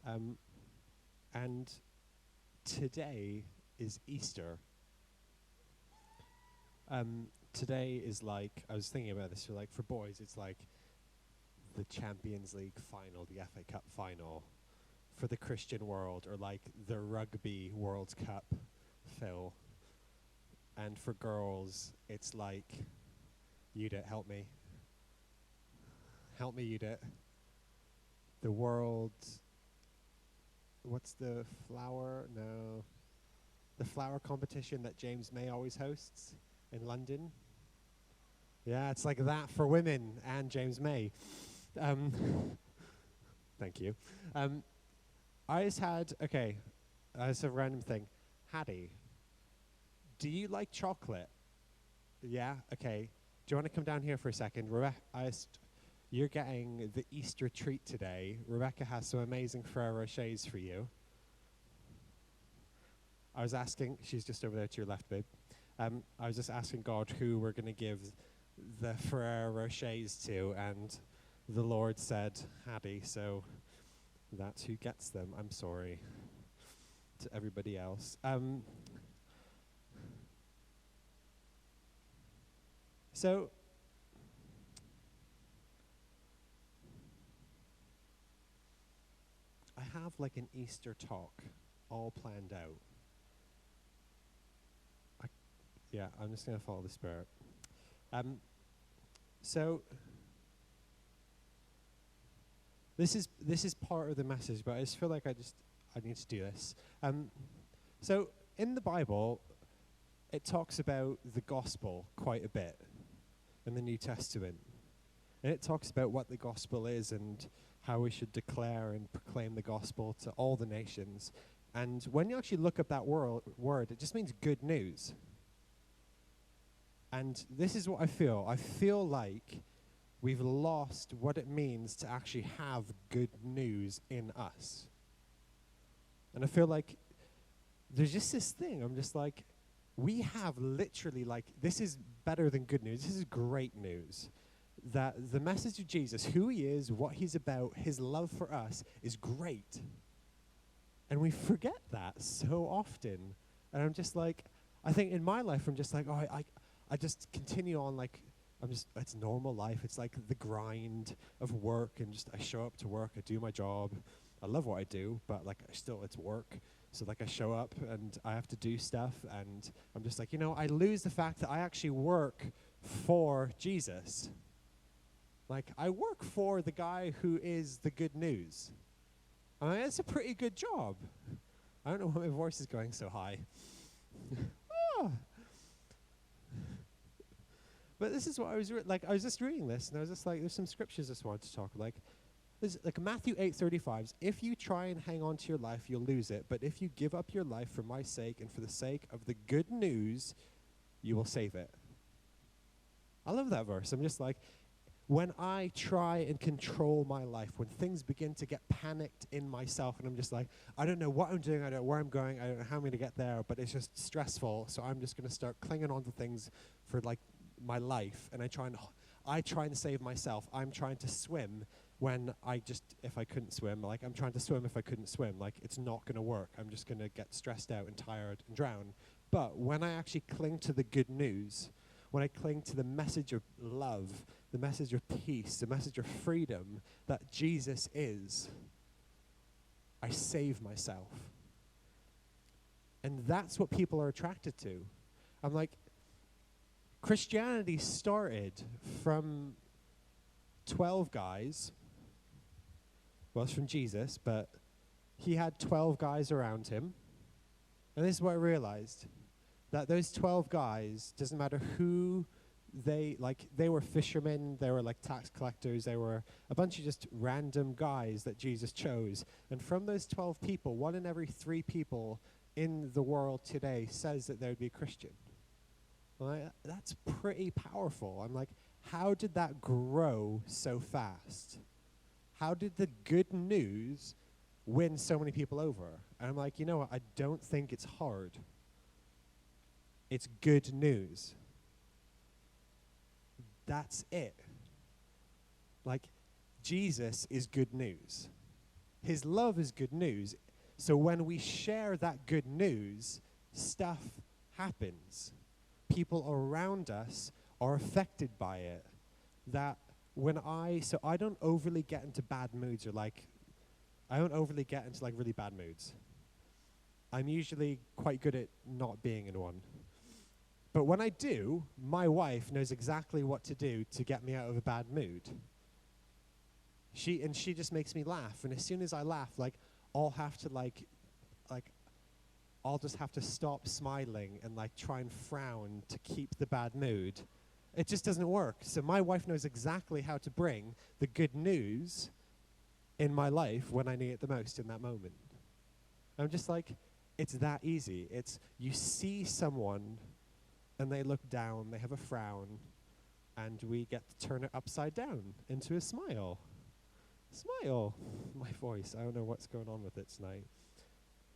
Um, and today is Easter. Today is like, I was thinking about this, for boys, it's like the Champions League final, the FA Cup final. For the Christian world, or like the Rugby World Cup, Phil. And for girls, it's like, Judith, help me. Help me, Judith. The world, what's the flower? No. The flower competition that James May always hosts in London. Yeah, it's like that for women and James May. Thank you. That's a random thing. Hattie, do you like chocolate? Yeah? Okay. Do you want to come down here for a second? You're getting the Easter treat today. Rebecca has some amazing Ferrero Rochers for you. I was asking, she's just over there to your left, babe. I was just asking God who we're going to give the Ferrero Rochers to, and the Lord said Hattie, so that's who gets them. I'm sorry to everybody else. So I have like an Easter talk all planned out. I'm just going to follow the Spirit. So this is part of the message, but I just feel like I need to do this. So in the Bible, it talks about the gospel quite a bit in the New Testament. And it talks about what the gospel is and how we should declare and proclaim the gospel to all the nations. And when you actually look up that word, it just means good news. And this is what I feel. I feel like we've lost what it means to actually have good news in us. And I feel like there's just this thing. I'm just like, we have literally, like, this is better than good news. This is great news. That the message of Jesus, who he is, what he's about, his love for us is great. And we forget that so often. And I'm just like, I think in my life, I'm just like, I just continue on like, it's normal life. It's like the grind of work, and just I show up to work, I do my job. I love what I do, but like it's work. So like I show up and I have to do stuff, and I'm just like, I lose the fact that I actually work for Jesus. Like I work for the guy who is the good news. I mean, it's a pretty good job. I don't know why my voice is going so high. But this is what I was I was just reading this, and I was just like, there's some scriptures I just wanted to talk like Matthew 8:35. If you try and hang on to your life, you'll lose it. But if you give up your life for my sake and for the sake of the good news, you will save it. I love that verse. I'm just like, when I try and control my life, when things begin to get panicked in myself, and I'm just like, I don't know what I'm doing, I don't know where I'm going, I don't know how I'm going to get there, but it's just stressful, so I'm just going to start clinging on to things for like my life, and I try and save myself. I'm trying to swim when if I couldn't swim, like I'm trying to swim if I couldn't swim, like it's not going to work. I'm just going to get stressed out and tired and drown. But when I actually cling to the good news, when I cling to the message of love, the message of peace, the message of freedom that Jesus is, I save myself. And that's what people are attracted to. I'm like, Christianity started from 12 guys. Well, it's from Jesus, but he had 12 guys around him. And this is what I realized. That those 12 guys, doesn't matter who they were fishermen, they were like tax collectors, they were a bunch of just random guys that Jesus chose. And from those 12 people, 1 in every 3 people in the world today says that they would be Christian. Well, that's pretty powerful. I'm like, how did that grow so fast? How did the good news win so many people over? And I'm like, you know what? I don't think it's hard. It's good news. That's it. Like, Jesus is good news. His love is good news. So when we share that good news, stuff happens. People around us are affected by it. So I don't overly get into bad moods I don't overly get into really bad moods. I'm usually quite good at not being in one. But when I do, my wife knows exactly what to do to get me out of a bad mood. She just makes me laugh. And as soon as I laugh, I'll have to I'll just have to stop smiling and try and frown to keep the bad mood. It just doesn't work. So my wife knows exactly how to bring the good news in my life when I need it the most in that moment. I'm just it's that easy. It's you see someone and they look down, they have a frown, and we get to turn it upside down into a smile. Smile. My voice, I don't know what's going on with it tonight.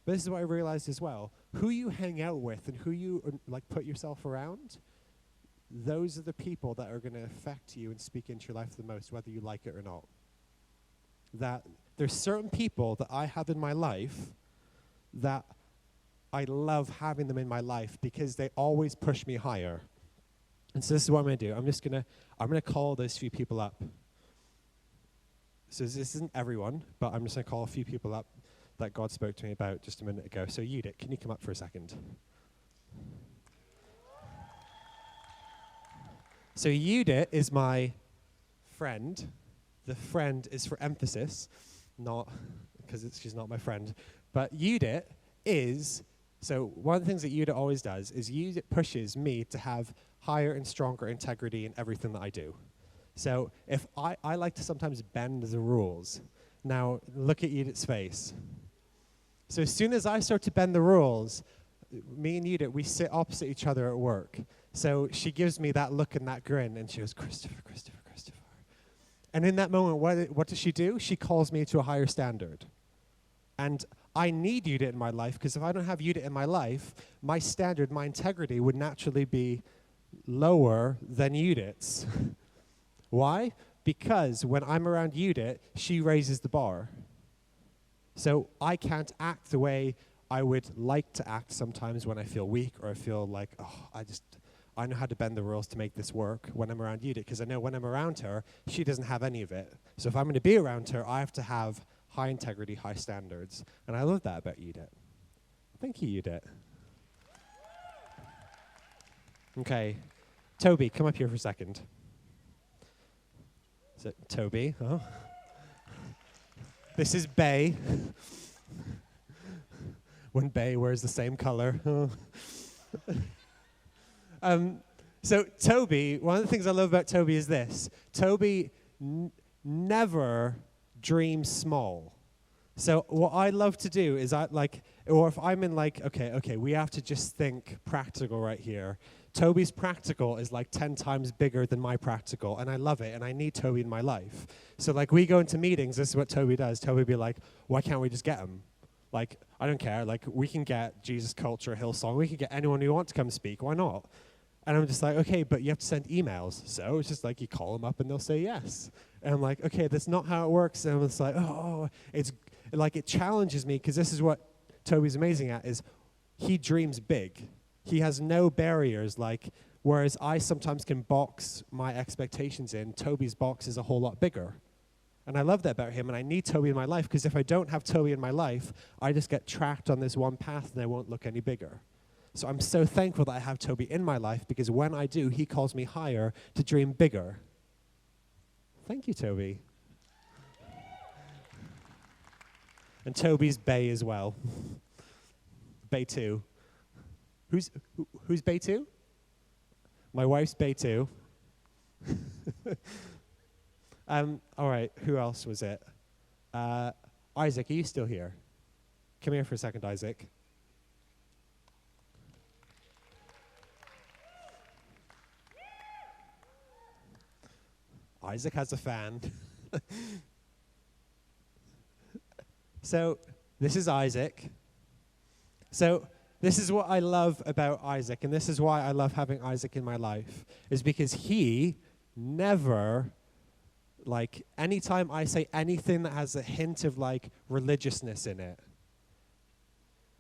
But this is what I realized as well. Who you hang out with and who you put yourself around, those are the people that are going to affect you and speak into your life the most, whether you like it or not. That there's certain people that I have in my life that I love having them in my life because they always push me higher. And so this is what I'm going to do. I'm going to call those few people up. So this isn't everyone, but I'm just going to call a few people up that God spoke to me about just a minute ago. So Judith, can you come up for a second? So Judith is my friend. The friend is for emphasis, not because she's not my friend. But Judith is, so one of the things that Judith always does is Judith pushes me to have higher and stronger integrity in everything that I do. So if I like to sometimes bend the rules. Now, look at Judith's face. So as soon as I start to bend the rules, me and Judith, we sit opposite each other at work. So she gives me that look and that grin, and she goes, Christopher, Christopher, Christopher. And in that moment, what does she do? She calls me to a higher standard. And I need Judith in my life, because if I don't have Judith in my life, my standard, my integrity would naturally be lower than Judith's. Why? Because when I'm around Judith, she raises the bar. So I can't act the way I would like to act sometimes when I feel weak or I feel I know how to bend the rules to make this work when I'm around Judith, because I know when I'm around her, she doesn't have any of it. So if I'm going to be around her, I have to have high integrity, high standards. And I love that about Judith. Thank you, Judith. Okay. Toby, come up here for a second. Is it Toby? Oh. This is Bay. When Bay wears the same color. So Toby, one of the things I love about Toby is this. Toby never dreams small. So what I love to do is or if I'm in okay, we have to just think practical right here. Toby's practical is 10 times bigger than my practical, and I love it, and I need Toby in my life. So we go into meetings, this is what Toby does. Toby be like, why can't we just get him? I don't care. We can get Jesus Culture, Hillsong. We can get anyone who wants to come speak. Why not? And I'm just okay, but you have to send emails. So it's just you call them up and they'll say yes. And I'm okay, that's not how it works. And I'm just it's it challenges me, because this is what Toby's amazing at, is he dreams big. He has no barriers, whereas I sometimes can box my expectations in. Toby's box is a whole lot bigger. And I love that about him, and I need Toby in my life, because if I don't have Toby in my life, I just get tracked on this one path and I won't look any bigger. So I'm so thankful that I have Toby in my life, because when I do, he calls me higher to dream bigger. Thank you, Toby. And Toby's Bay as well. Bay 2. Who's Bay 2? My wife's Bay 2. All right, who else was it? Isaac, are you still here? Come here for a second, Isaac. Isaac has a fan. So, this is Isaac. So, this is what I love about Isaac, and this is why I love having Isaac in my life, is because he never Like, anytime I say anything that has a hint of, like, religiousness in it,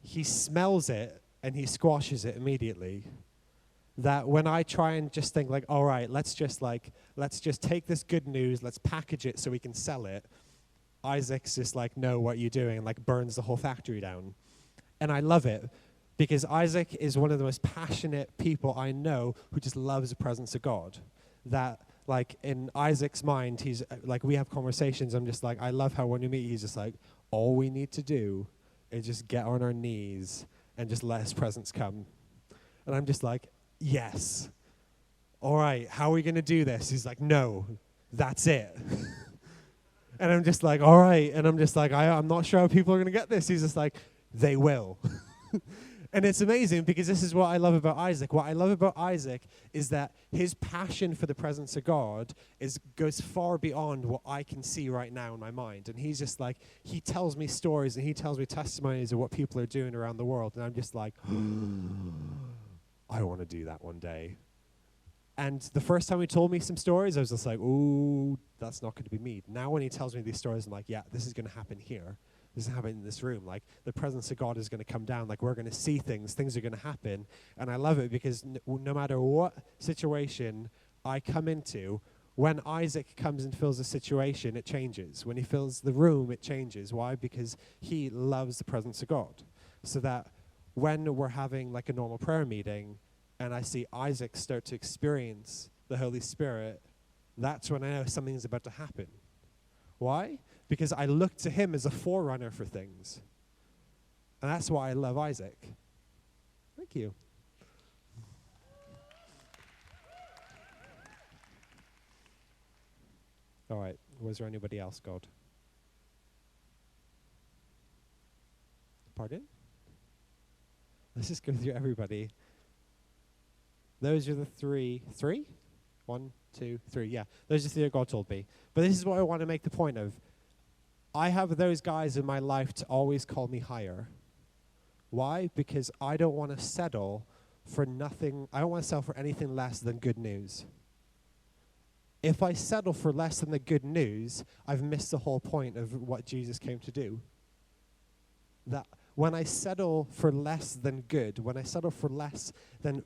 he smells it and he squashes it immediately. That when I try and just think, like, all right, let's just take this good news, let's package it so we can sell it, Isaac's just like, no, what are you doing? And, like, burns the whole factory down. And I love it because Isaac is one of the most passionate people I know who just loves the presence of God. That, like, in Isaac's mind, he's like, we have conversations. I'm just like, I love how when we meet, he's just like, all we need to do is just get on our knees and just let his presence come. And I'm just like, yes. All right, how are we going to do this? He's like, no, that's it. And I'm just like, all right. And I'm just like, I'm not sure how people are going to get this. He's just like, they will. And it's amazing because this is what I love about Isaac. What I love about Isaac is that his passion for the presence of God goes far beyond what I can see right now in my mind. And he's just like, he tells me stories and he tells me testimonies of what people are doing around the world. And I'm just like, I want to do that one day. And the first time he told me some stories, I was just like, ooh, that's not going to be me. Now when he tells me these stories, I'm like, yeah, this is going to happen here. This is happening in this room. Like, the presence of God is going to come down. Like, we're going to see things. Things are going to happen. And I love it because no matter what situation I come into, when Isaac comes and fills a situation, it changes. When he fills the room, it changes. Why? Because he loves the presence of God. So that when we're having, like, a normal prayer meeting, and I see Isaac start to experience the Holy Spirit, that's when I know something's about to happen. Why? Because I look to him as a forerunner for things. And that's why I love Isaac. Thank you. All right. Was there anybody else, God? Pardon? Let's just go through everybody. Those are the three. 1, 2, 3. Yeah, those are the three that God told me. But this is what I want to make the point of. I have those guys in my life to always call me higher. Why? Because I don't want to settle for nothing. I don't want to settle for anything less than good news. If I settle for less than the good news, I've missed the whole point of what Jesus came to do. That when I settle for less than good, when I settle for less than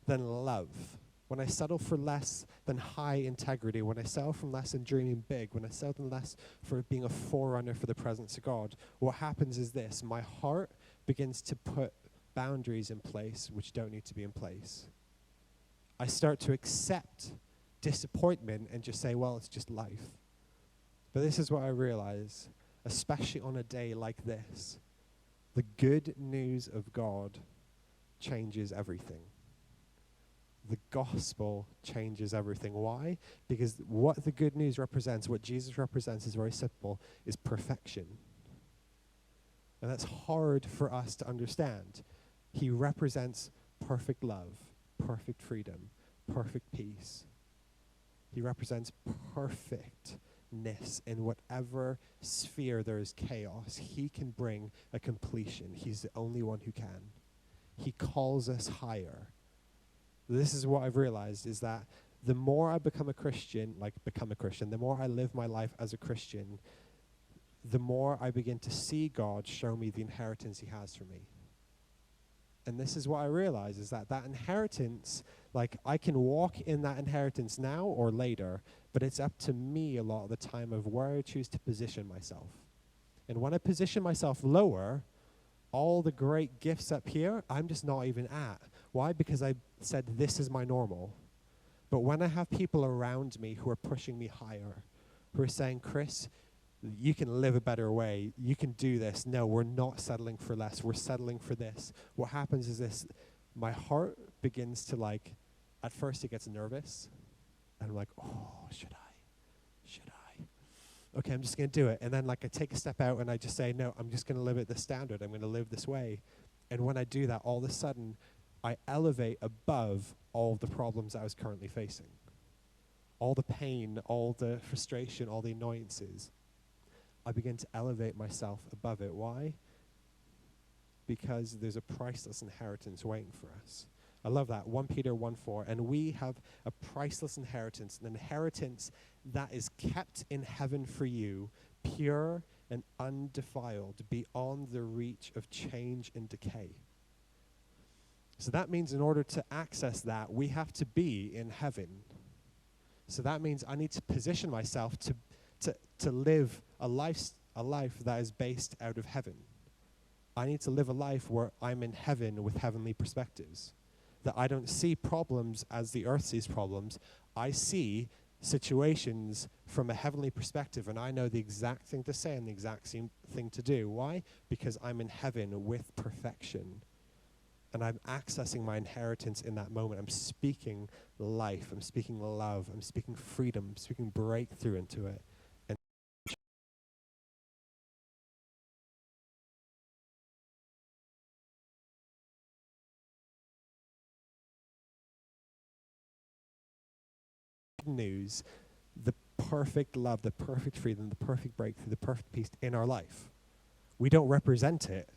love, when I settle for less than high integrity, when I settle for less than dreaming big, when I settle for less for being a forerunner for the presence of God, what happens is this: my heart begins to put boundaries in place which don't need to be in place. I start to accept disappointment and just say, well, it's just life. But this is what I realize, especially on a day like this: the good news of God changes everything. The gospel changes everything. Why? Because what the good news represents, what Jesus represents, is very simple, is perfection. And that's hard for us to understand. He represents perfect love, perfect freedom, perfect peace. He represents perfectness in whatever sphere there is chaos. He can bring a completion. He's the only one who can. He calls us higher. This is what I've realized, is that the more I become a Christian, the more I live my life as a Christian, the more I begin to see God show me the inheritance he has for me. And this is what I realize, is that inheritance, like, I can walk in that inheritance now or later, but it's up to me a lot of the time of where I choose to position myself. And when I position myself lower, all the great gifts up here, I'm just not even at. Why? Because I said this is my normal. But when I have people around me who are pushing me higher, who are saying, Chris, you can live a better way. You can do this. No, we're not settling for less. We're settling for this. What happens is this: my heart begins to, like, at first it gets nervous. And I'm like, oh, should I? Okay, I'm just going to do it. And then, like, I take a step out and I just say, no, I'm just going to live at this standard. I'm going to live this way. And when I do that, all of a sudden, I elevate above all the problems I was currently facing. All the pain, all the frustration, all the annoyances. I begin to elevate myself above it. Why? Because there's a priceless inheritance waiting for us. I love that. 1 Peter 1:4. And we have a priceless inheritance, an inheritance that is kept in heaven for you, pure and undefiled, beyond the reach of change and decay. So that means in order to access that, we have to be in heaven. So that means I need to position myself to live a life that is based out of heaven. I need to live a life where I'm in heaven with heavenly perspectives. That I don't see problems as the earth sees problems. I see situations from a heavenly perspective, and I know the exact thing to say and the exact same thing to do. Why? Because I'm in heaven with perfection. And I'm accessing my inheritance in that moment. I'm speaking life. I'm speaking love. I'm speaking freedom. I'm speaking breakthrough into it. And news, the perfect love, the perfect freedom, the perfect breakthrough, the perfect peace in our life. We don't represent it.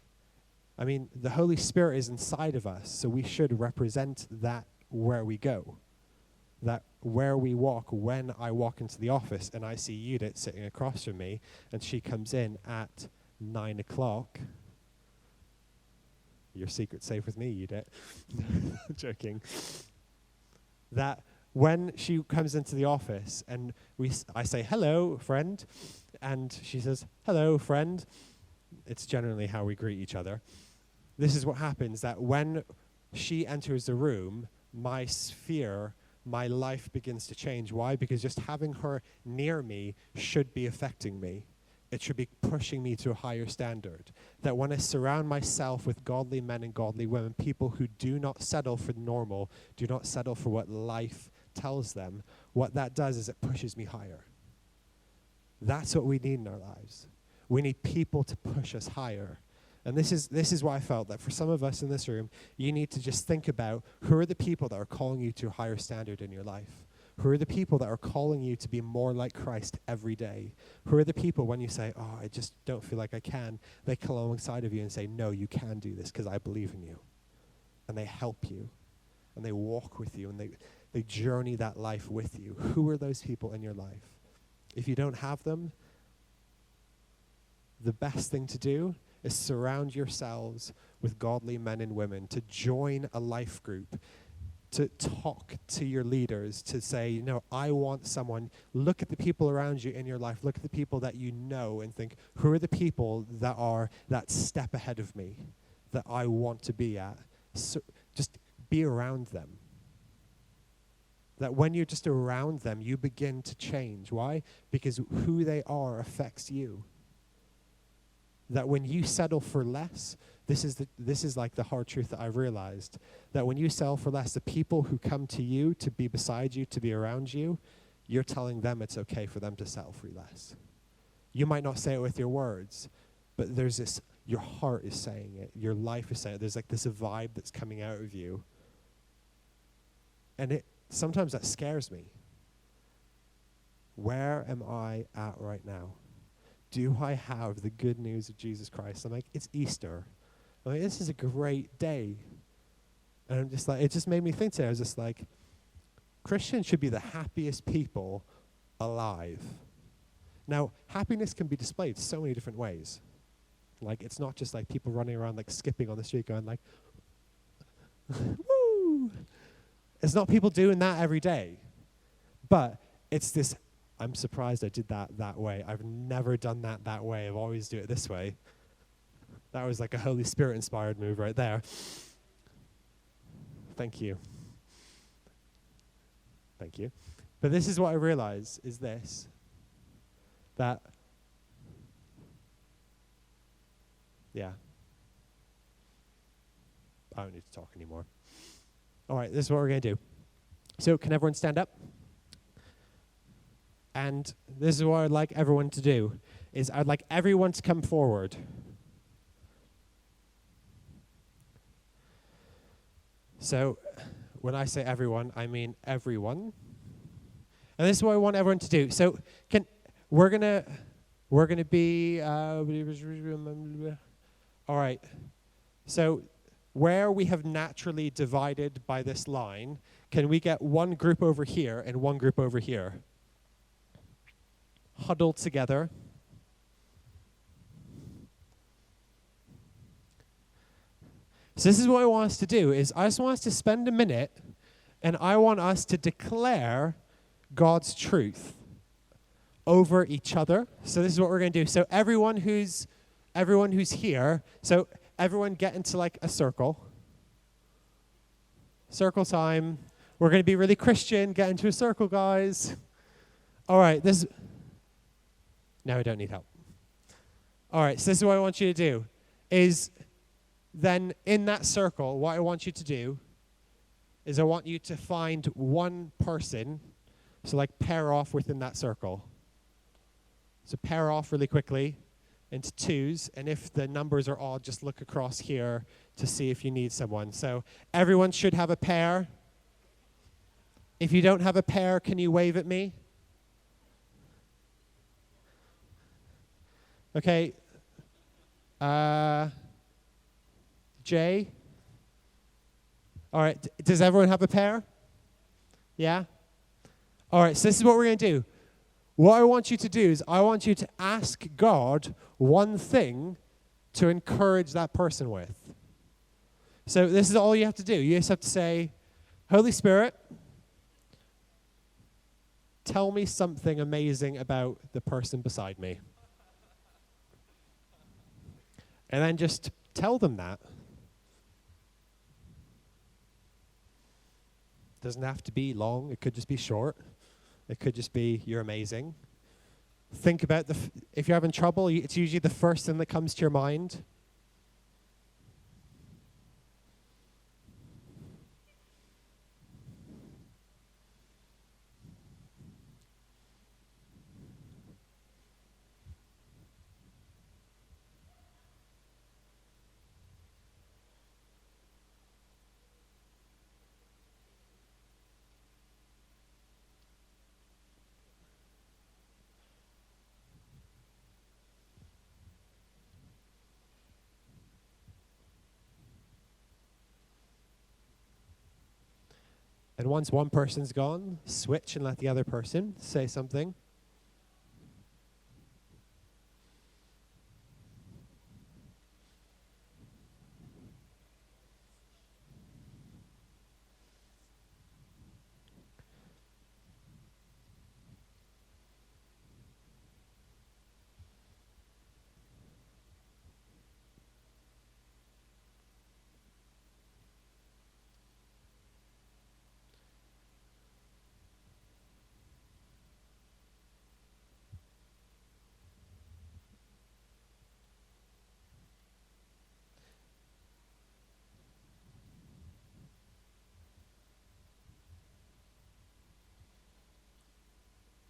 I mean, the Holy Spirit is inside of us, so we should represent that where we go. That where we walk, when I walk into the office and I see Judith sitting across from me, and she comes in at 9 o'clock. Your secret's safe with me, Judith. Joking. That when she comes into the office and I say, hello, friend, and she says, hello, friend. It's generally how we greet each other. This is what happens, that when she enters the room, my sphere, my life begins to change. Why? Because just having her near me should be affecting me. It should be pushing me to a higher standard. That when I surround myself with godly men and godly women, people who do not settle for normal, do not settle for what life tells them, what that does is it pushes me higher. That's what we need in our lives. We need people to push us higher. And this is why I felt that for some of us in this room, you need to just think about who are the people that are calling you to a higher standard in your life. Who are the people that are calling you to be more like Christ every day? Who are the people when you say, oh, I just don't feel like I can, they come alongside of you and say, no, you can do this because I believe in you. And they help you. And they walk with you. And they journey that life with you. Who are those people in your life? If you don't have them, the best thing to do is surround yourselves with godly men and women, to join a life group, to talk to your leaders, to say, I want someone. Look at the people around you in your life. Look at the people that you know and think, who are the people that are that step ahead of me that I want to be at? So just be around them. That when you're just around them, you begin to change. Why? Because who they are affects you. That when you settle for less, this is like the hard truth that I realized, that when you settle for less, the people who come to you to be beside you, to be around you, you're telling them it's okay for them to settle for less. You might not say it with your words, but there's this, your heart is saying it, your life is saying it. There's like this vibe that's coming out of you. And sometimes that scares me. Where am I at right now? Do I have the good news of Jesus Christ? I'm like, it's Easter. I'm like, this is a great day. And I'm just like, it just made me think today. I was just like, Christians should be the happiest people alive. Now, happiness can be displayed so many different ways. Like, it's not just like people running around like skipping on the street going like, woo! It's not people doing that every day. But it's this, I'm surprised I did that way. I've never done that way. I've always do it this way. That was like a Holy Spirit inspired move right there. Thank you. Thank you. But this is what I realize is this, that, yeah. I don't need to talk anymore. All right, this is what we're going to do. So can everyone stand up? And this is what I'd like everyone to do, is I'd like everyone to come forward. So when I say everyone, I mean everyone. And this is what I want everyone to do. So we're gonna be all right. So where we have naturally divided by this line, can we get one group over here and one group over here? Huddled together. So this is what I want us to do, is I just want us to spend a minute and I want us to declare God's truth over each other. So this is what we're going to do. So everyone who's here, so everyone get into like a circle. Circle time. We're going to be really Christian. Get into a circle, guys. All right, now I don't need help. All right, so this is what I want you to do, is then in that circle, what I want you to do is I want you to find one person, so like pair off within that circle. So pair off really quickly into twos, and if the numbers are odd, just look across here to see if you need someone. So everyone should have a pair. If you don't have a pair, can you wave at me? Okay. Jay? All right, does everyone have a pair? Yeah? All right, so this is what we're going to do. What I want you to do is I want you to ask God one thing to encourage that person with. So this is all you have to do. You just have to say, Holy Spirit, tell me something amazing about the person beside me. And then just tell them that. Doesn't have to be long. It could just be short. It could just be, you're amazing. Think about if you're having trouble, it's usually the first thing that comes to your mind. And once one person's gone, switch and let the other person say something.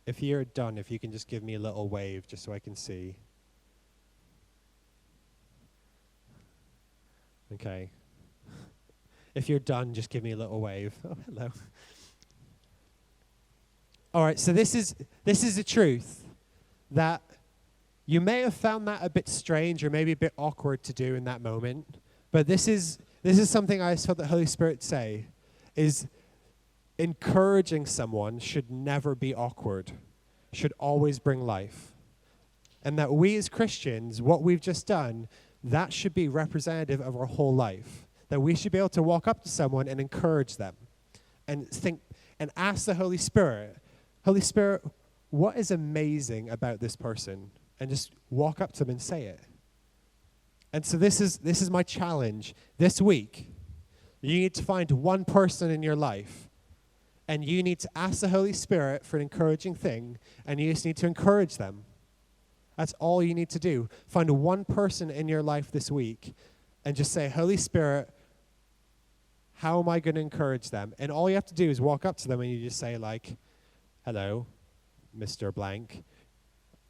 If you're done, if you can just give me a little wave just so I can see. Okay. If you're done, just give me a little wave. Oh, hello. All right, so this is the truth, that you may have found that a bit strange or maybe a bit awkward to do in that moment, but this is something I just felt the Holy Spirit say, is encouraging someone should never be awkward, should always bring life. And that we as Christians, what we've just done, that should be representative of our whole life. That we should be able to walk up to someone and encourage them and think and ask the Holy Spirit, what is amazing about this person? And just walk up to them and say it. And so this is my challenge this week. You need to find one person in your life, and you need to ask the Holy Spirit for an encouraging thing, and you just need to encourage them. That's all you need to do. Find one person in your life this week and just say, Holy Spirit, how am I going to encourage them? And all you have to do is walk up to them and you just say like, hello, Mr. Blank.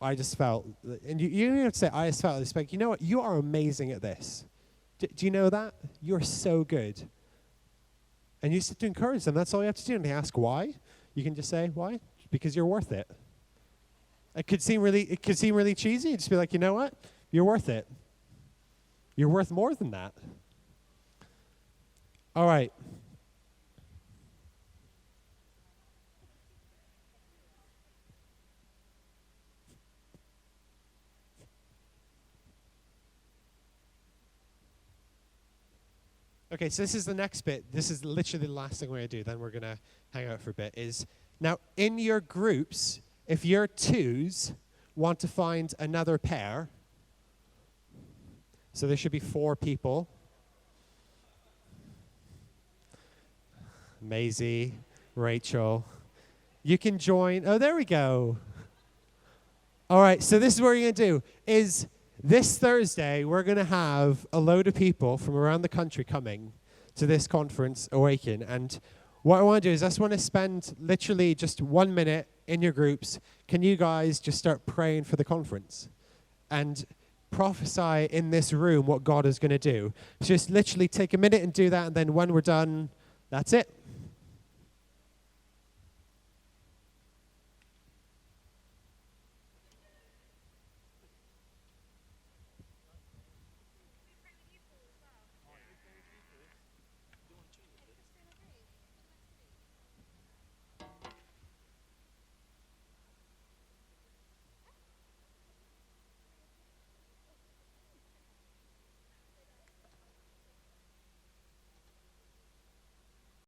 I just felt, and you don't have to say, I just felt this, like, you know what? You are amazing at this. Do you know that? You're so good. And you just have to encourage them. That's all you have to do. And they ask why. You can just say, why? Because you're worth it. It could seem really cheesy. Just be like, you know what? You're worth it. You're worth more than that. All right. Okay, so this is the next bit. This is literally the last thing we're going to do. Then we're going to hang out for a bit. Is now in your groups, if your twos want to find another pair, so there should be 4 people. Maisie, Rachel. You can join. Oh, there we go. All right, so this is what you're going to do. Is this Thursday, we're going to have a load of people from around the country coming to this conference, Awaken. And what I want to do is I just want to spend literally just 1 minute in your groups. Can you guys just start praying for the conference? And prophesy in this room what God is going to do. Just literally take a minute and do that, and then when we're done, that's it.